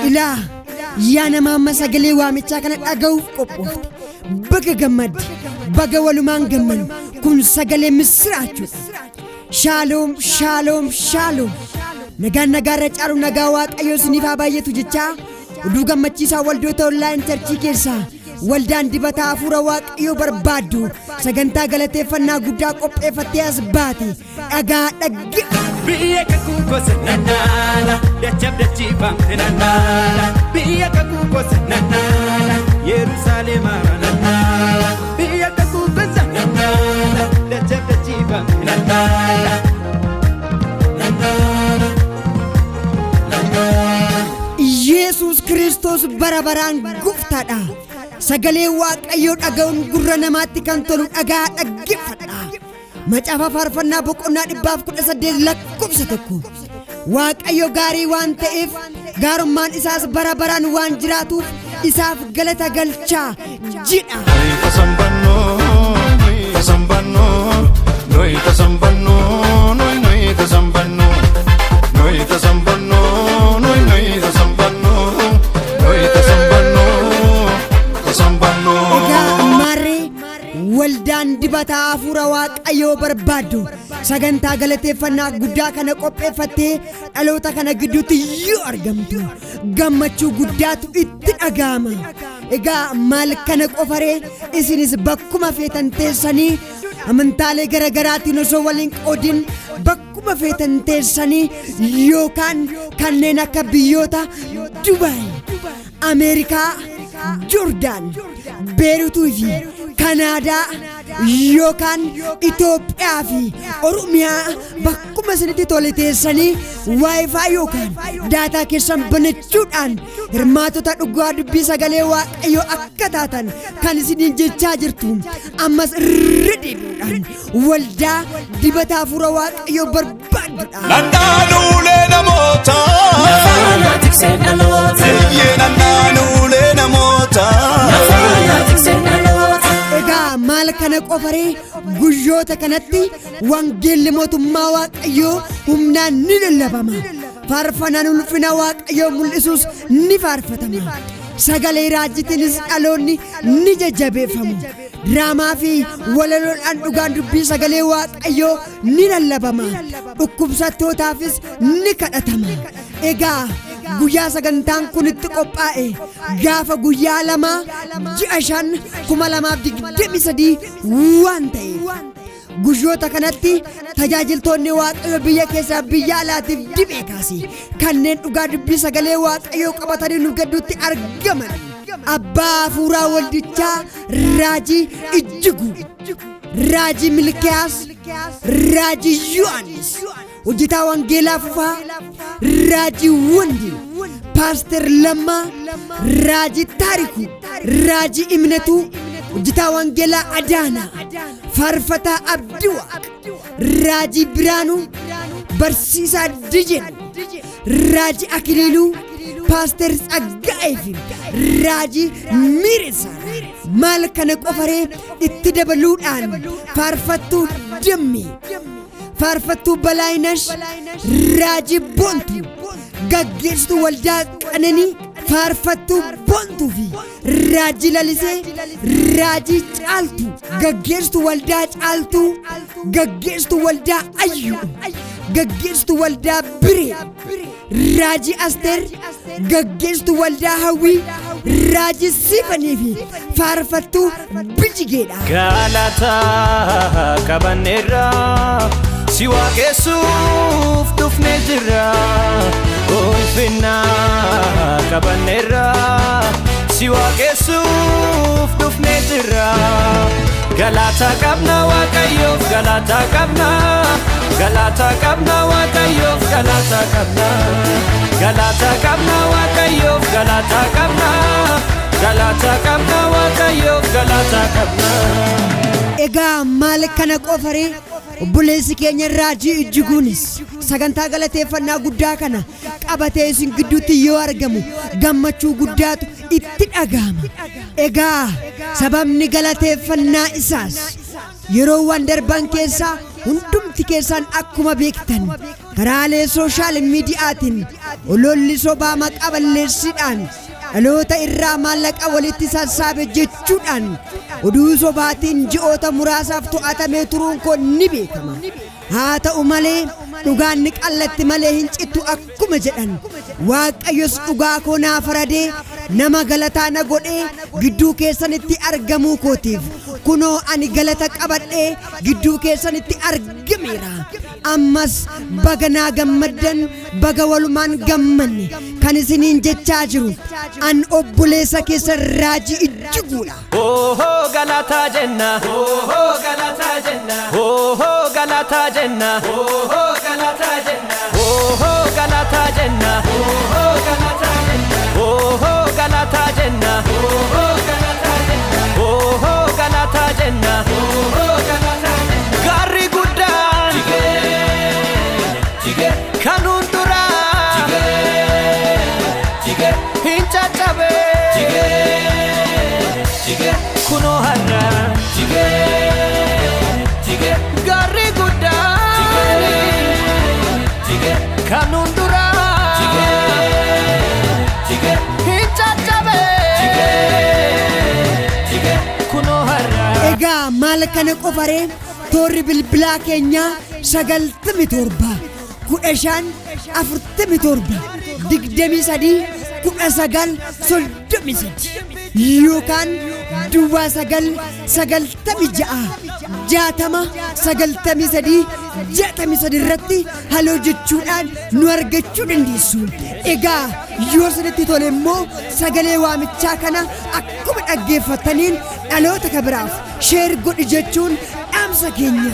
إله يانا ماما سجلي وامتشا كانت أجو قبوفت بقى جمد بقى ولمان جمن كن سجلي مسراتو شالوم شالوم شالوم نجان نجارة أرو نجاوات أيوس نيفا بايتو جتشا ودوغا ماتشيسا والدوتا أونلاين ترتي كيسا والدان دبتا فوراوات أيو بربادو سجنتا غلطة فنا غدا قب إفتياس باتي أجا أجي بيك كوكو سنانا دچب دچيبا نانا بيك كوكو سنانا يروشاليم نانا بيك كوكو سنانا دچب دچيبا نانا يسوع كريستوس برابران غفتادا سغلي واقيو دغون غرنا ماتي كانتولو دغا دغفدا مچافا فارفنا بقونا دباف كود سدد لكوبستكو واقيو غاري وان تيف غارمان اساس برابران وان جراتو اساف غلطا غلچا جيدا تسمبنو نوي تسمبنو نوي تسمبنو نوي تسمبنو نوي تسمبنو نوي تسمبنو تسمبنو ماري والدان دبتا فوراوات ايو بربادو سغنتا غلطه فنا غدا كن قوبفتي الوتا كن غدوت يو ارغمتو غمچو غداتو اتدغاما اغا مال كن قفري اسينس بكما فيتن تسني امنتالي غرغراتي نسو ولين اودين بكما فيتن تسني يوكان كننا كبيوتا دبي امريكا جوردان بيروت في كندا يوكان إثيوبيا في أوروميا بكم سنتي تولي سني واي فاي يوكان داتا كيسام بنتشودان رماتو تدوغاد بيسا غليوا أيو أكتاتان كان سيدين جاجرتوم أمس ردين والدا دبتا فروات أيو برباد نانانو لنا موتا نفانا تكسين الوتا نانانو لنا موتا نفانا تكسين الوتا إذا مالك أنا قفري غجوتا كنتي وانجيل موتو ماواك أيو همنا نللبما فارفنا نلفنا واك أيو ملسوس نفارفتما سغالي راجتنس ألوني نججبه فمو دراما في وللون أندوغان دبي سغالي واك أيو نللبما أكبسا توتافس نكتتما إذا guyyaa sagantaan kun itti qophaa'e gaafa guyyaa lama ji'a 5 2023 waan ta'e guyyoota kanatti tajaajiltoonni waaqayyo biyya keessaa biyya alaatiif dibee kaasi kanneen dhugaa dubbii sagalee waaqayyo qabatanii nu gadduutti argaman abbaa fuuraa waldichaa raajii ijjigu raajii milkiyaas raajii yohaannis hojjetaa wangeelaa fufaa raajii wandi pastor lamma raajii taariku raajii imnatu hojjetaa wangeelaa adaana faarfataa abdiwa raajii biraanu barsiisaa dijen raajii akiliiluu pastor tsaggaa'eefi raajii mirisa maal kana qofaree itti dabaluudhaan faarfattuu dammi faarfattuu balaayinash raajii bontu gaggeessitu waldaa qananii faarfattuu bontuu fi raajii lalisee raajii caaltu gaggeessitu waldaa caaltuu gaggeessitu waldaa ayyuu gaggeessitu waldaa biree raajii asteer gaggeessitu waldaa hawwii raajii sifanii fi faarfattuu bijigeedha. Galata kabaneera siwa keessuuf dhufnee jirra ulfina kabaneera siwa keessuuf dhufnee jirra galata qabna waaqayyoof galata qabna galata qabna waaqayyoof galata qabna galata qabna waaqayyoof galata qabna galata qabna waaqayyoof galata qabna. Egaa maal kana qofaree obboleessi keenya raajii ijjiguunis sagantaa galateeffannaa guddaa kana qabatee isin gidduutti yoo argamu gammachuu guddaatu itti dhagahama. Egaa sababni galateeffannaa isaas yeroo waan darban keessaa hundumti keessan akkuma beektan karaalee sooshaal miidiyaatiin ololli sobaa maqaa balleessiidhaan dhaloota irraa maallaqa walitti sassaabe jechuudhaan oduu sobaatiin ji'oota muraasaaf to'atamee turuun koo ni beekama. haa ta'u malee dhugaan ni qallatti malee hin cittu akkuma jedhan Waaqayyos dhugaa koo naa faradee nama galataa na godhee gidduu keessanitti argamuu kootiif kunoo ani galata qabadhee gidduu keessanitti argameera. ammas baga naa gammaddan baga walumaan gammanne kan isiniin jechaa jiru an obboleessa keessan Raajii Ijjiguudha. galataa jenna galataa jenna galataa jenna galataa jenna galataa jenna galataa jenna galataa jenna gaarri guddaan kan hunduraa hin caccabe kunoo har'a gaarri guddaan kan hunduraa hin caccabe kunoo har'a. egaa maal kana qofaree toorri bilbilaa keenyaa 97 15 47 23 19 yookaan duwwaa 9 irratti haloo jechuudhaan nu argachuu dandeessu. egaa yoo isinitti tole immoo sagalee waamichaa kana akkuma dhaggeeffataniin dhaloota kabiraaf sheer godhi jechuun dhaamsa keenya.